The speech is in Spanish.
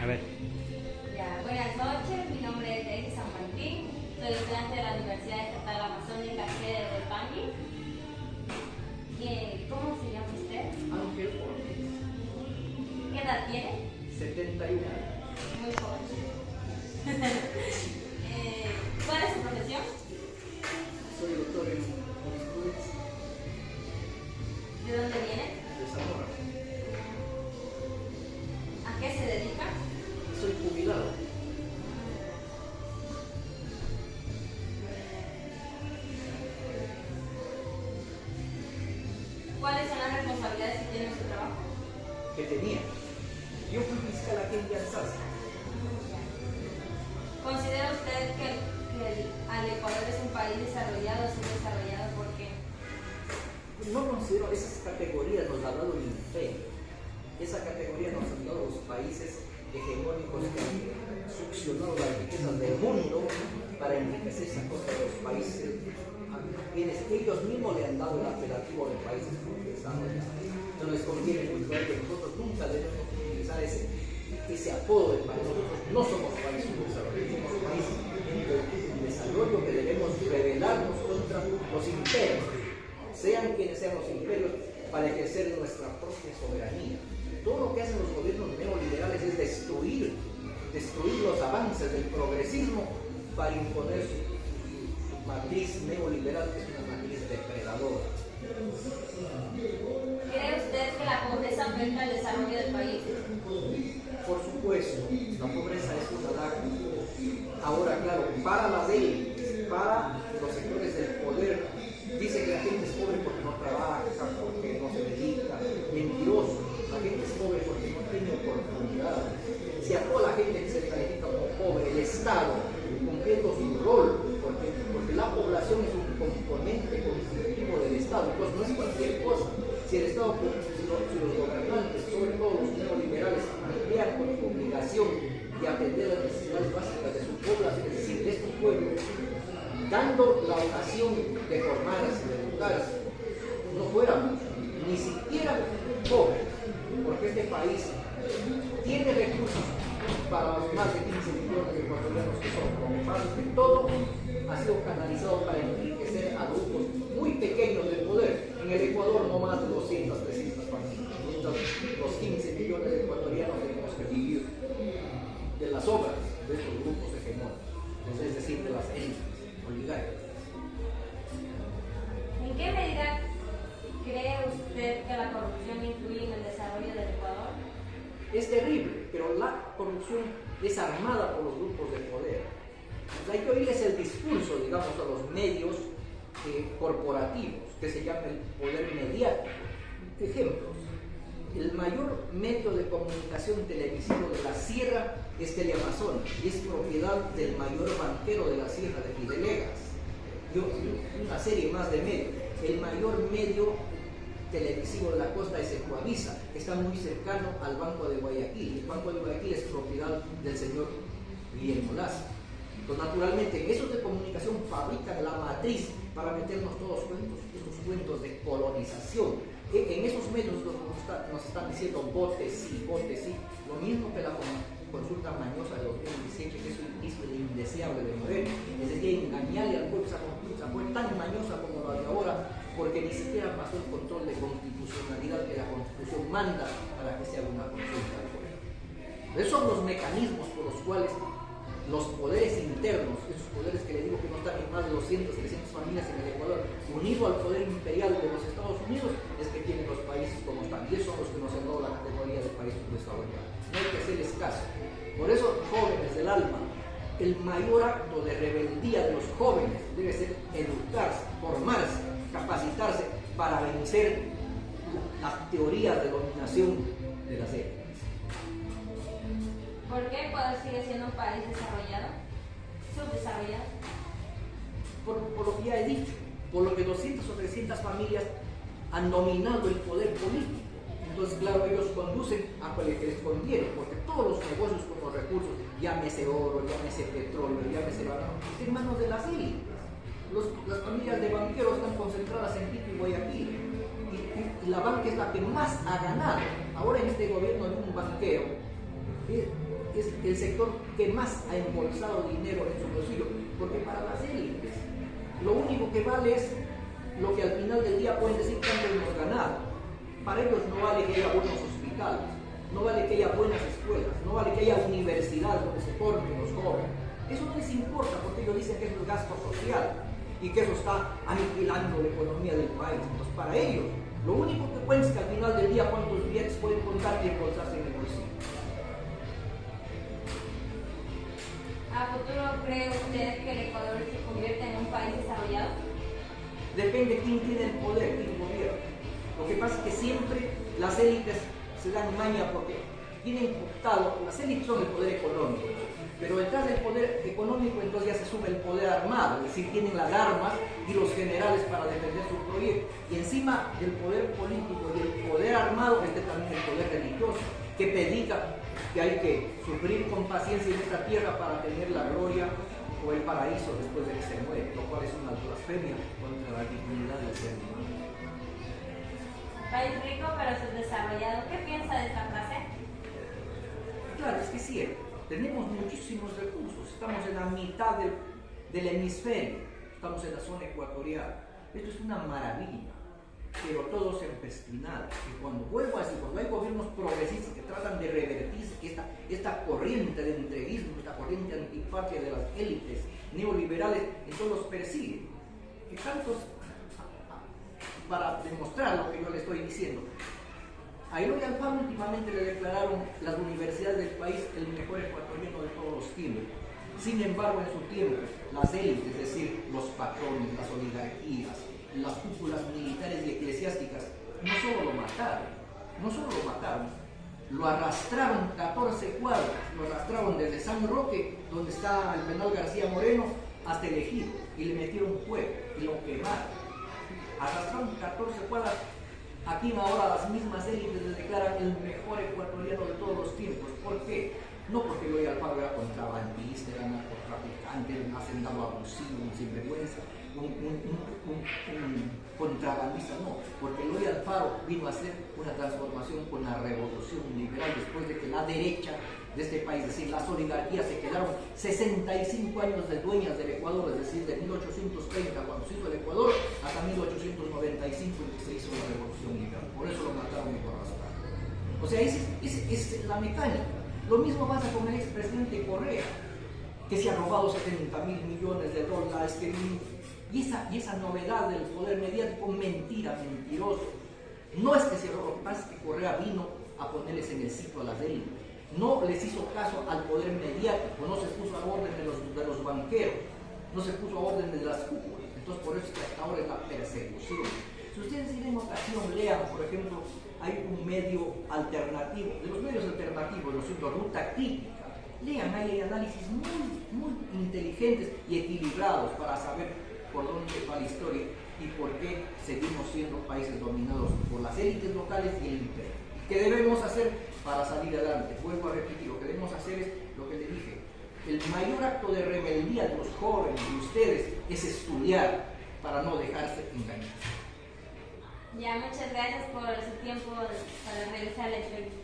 ver. Ya, buenas noches, mi nombre es Daisy San Martín, soy estudiante de la Universidad Estatal Amazónica sede de Pangui. ¿Cómo se llama usted? Ángel Ortiz, ¿Qué edad tiene? 71 años. Muy joven. ¿Cuál es su profesión? Soy doctor en jurisprudencia ¿De dónde viene? de Zamora. ¿A qué se dedica? Soy jubilado. ¿Cuáles son las responsabilidades que tiene en su trabajo? Que tenía. Yo fui fiscal aquí en Yanzas. ¿Considera usted que al Ecuador es un país desarrollado o subdesarrollado? ¿Por qué? No considero esas categorías, nos ha dado el imperio. Esa categoría nos han dado los países hegemónicos que han succionado las riquezas del mundo para enriquecerse a costa de los países a quienes ellos mismos le han dado el apelativo de países desarrollados. No les conviene cultural que nosotros nunca debemos utilizar ese apodo de país. Nosotros no somos países desarrollados, somos países en desarrollo que debemos rebelarnos contra los imperios, sean quienes sean los imperios, para ejercer nuestra propia soberanía. Todo lo que hacen los gobiernos neoliberales es destruir los avances del progresismo para imponer su matriz neoliberal, que es una matriz depredadora. ¿Cree usted que la pobreza afecta al desarrollo del país? Por supuesto, la pobreza es una lacra. Ahora, claro, para las élites, para los sectores del poder, dice que la gente es pobre porque no trabaja, porque no se dedica. Mentiroso, la gente es pobre porque no tiene oportunidades. Si a toda la gente que se le califica como pobre, el Estado, cumpliendo su rol, porque la población es un componente constitutivo del Estado, entonces no es cualquier cosa. Si el Estado, si los gobernantes, sobre todo los neoliberales, cumplían con su obligación de atender las necesidades básicas de su población, es decir, de estos pueblos, dando la ocasión de formarse, de educarse, no fuéramos ni siquiera pobres, porque este país tiene recursos para los más de 15 millones de ecuatorianos que son, como más que todo ha sido canalizado para enriquecer a grupos muy pequeños del poder. En el Ecuador no más de 200, 300 familias, mientras los 15 millones de ecuatorianos tenemos que vivir de las obras de estos grupos hegemónicos, es decir, de las élites oligárquicas. ¿En qué medida cree usted que la corrupción influye en el desarrollo del Ecuador? Es terrible, pero la corrupción es armada por los grupos de poder. Hay que oírles el discurso, digamos, a los medios corporativos, que se llama el poder mediático. Ejemplos: el mayor medio de comunicación televisivo de la sierra es Teleamazon y es propiedad del mayor banquero de la sierra, de Fidelegas. Y una serie más de medios. El mayor medio televisivo de la costa es Ecuavisa, que está muy cercano al Banco de Guayaquil. El Banco de Guayaquil es propiedad del señor Guillermo Lazo. Pues naturalmente, en esos de comunicación fabrican la matriz para meternos todos estos cuentos de colonización. En esos medios nos están diciendo vote sí, lo mismo que la consulta mañosa de 2018, que es un disco indeseable de Moreno. Es decir, engañarle al pueblo, esa consulta fue tan mañosa como la de ahora, porque ni siquiera pasó el control de constitucionalidad que la Constitución manda para que se haga una consulta al pueblo. Esos son los mecanismos por los cuales los poderes internos, esos poderes que le digo que no están en más de 200, 300 familias en el Ecuador, unido al poder imperial de los Estados Unidos, es que tienen los países como están. Y esos son los que nos han dado la categoría de país desarrollado. No hay que hacerles caso. Por eso, jóvenes del alma, el mayor acto de rebeldía de los jóvenes debe ser educarse, formarse, capacitarse para vencer las teorías de dominación de las élites. ¿Por qué Ecuador sigue siendo un país desarrollado? ¿Subdesarrollado? Por lo que ya he dicho, por lo que 200 o 300 familias han dominado el poder político. Entonces, claro, ellos conducen a lo que les conviene, porque todos los negocios con los recursos, llámese oro, llámese petróleo, llámese banano, están en manos de las élites. Las familias de banqueros están concentradas en Quito y Guayaquil. Y la banca es la que más ha ganado. Ahora en este gobierno hay un banquero, es el sector que más ha embolsado dinero en su bolsillo, porque para las élites lo único que vale es lo que al final del día pueden decir cuánto hemos ganado. Para ellos no vale que haya buenos hospitales, no vale que haya buenas escuelas, no vale que haya universidades donde se formen los jóvenes. Eso no les importa porque ellos dicen que es un gasto social y que eso está aniquilando la economía del país. Entonces, para ellos, lo único que cuenta es que al final del día cuántos billetes pueden contar y embolsarse en el bolsillo. ¿A futuro cree usted que el Ecuador se convierta en un país desarrollado? Depende de quién tiene el poder, quién gobierna. Lo que pasa es que siempre las élites se dan maña porque tienen cooptado, las élites son el poder económico, pero detrás del poder económico entonces ya se sube el poder armado, es decir, tienen las armas y los generales para defender su proyecto. Y encima del poder político y el poder armado, también el poder religioso, que predica que hay que sufrir con paciencia en esta tierra para tener la gloria o el paraíso después de que se muere, lo cual es una blasfemia contra la dignidad del ser humano. País rico pero subdesarrollado. ¿Qué piensa de esta frase? Claro, es que sí, tenemos muchísimos recursos, estamos en la mitad del hemisferio, estamos en la zona ecuatorial. Esto es una maravilla, pero todos empestinados. Y cuando vuelvo así, cuando hay gobiernos progresistas que tratan de revertir esta corriente de entreguismo, esta corriente antipatria de las élites neoliberales, entonces los persiguen. Y tantos, para demostrar lo que yo le estoy diciendo, a Eloy Alfaro últimamente le declararon las universidades del país el mejor ecuatoriano de todos los tiempos. Sin embargo, en su tiempo, las élites, es decir, los patrones, las oligarquías, las cúpulas militares y eclesiásticas, no solo lo mataron, lo arrastraron 14 cuadras, lo arrastraron desde San Roque, donde está el penal García Moreno, hasta el Ejido, y le metieron fuego y lo quemaron. Arrastraron 14 cuadras. Aquí ahora las mismas élites le declaran el mejor ecuatoriano de todos los tiempos. ¿Por qué? No porque Eloy Alfaro era contrabandista, era narcotraficante, era un hacendado abusivo, un sinvergüenza, un contrabandista, no. Porque Eloy Alfaro vino a hacer una transformación con la revolución liberal después de que la derecha de este país, es decir, las oligarquías se quedaron 65 años de dueñas del Ecuador, es decir, de 1830 cuando se hizo el Ecuador hasta 1895 en que se hizo la revolución liberal. Por eso lo mataron y por arrastrar. O sea, esa es la mecánica. Lo mismo pasa con el expresidente Correa, que se ha robado 70.000 millones de dólares. Y esa novedad del poder mediático, mentiroso. No es que se robó, lo que pasa es que Correa vino a ponerles en el sitio a las élites. No les hizo caso al poder mediático, no se puso a orden de los banqueros, no se puso a orden de las cúpulas. Entonces, por eso es que hasta ahora es la persecución. Si ustedes tienen ocasión, lean, por ejemplo, hay un medio alternativo, de los medios alternativos, los Ruta Crítica. Lean, hay análisis muy inteligentes y equilibrados para saber por dónde va la historia y por qué seguimos siendo países dominados por las élites locales y el imperio. ¿Qué debemos hacer para salir adelante? Vuelvo a repetir, lo que debemos hacer es lo que le dije. El mayor acto de rebeldía de los jóvenes, de ustedes, es estudiar para no dejarse engañar. Ya, muchas gracias por su tiempo para realizar la entrevista.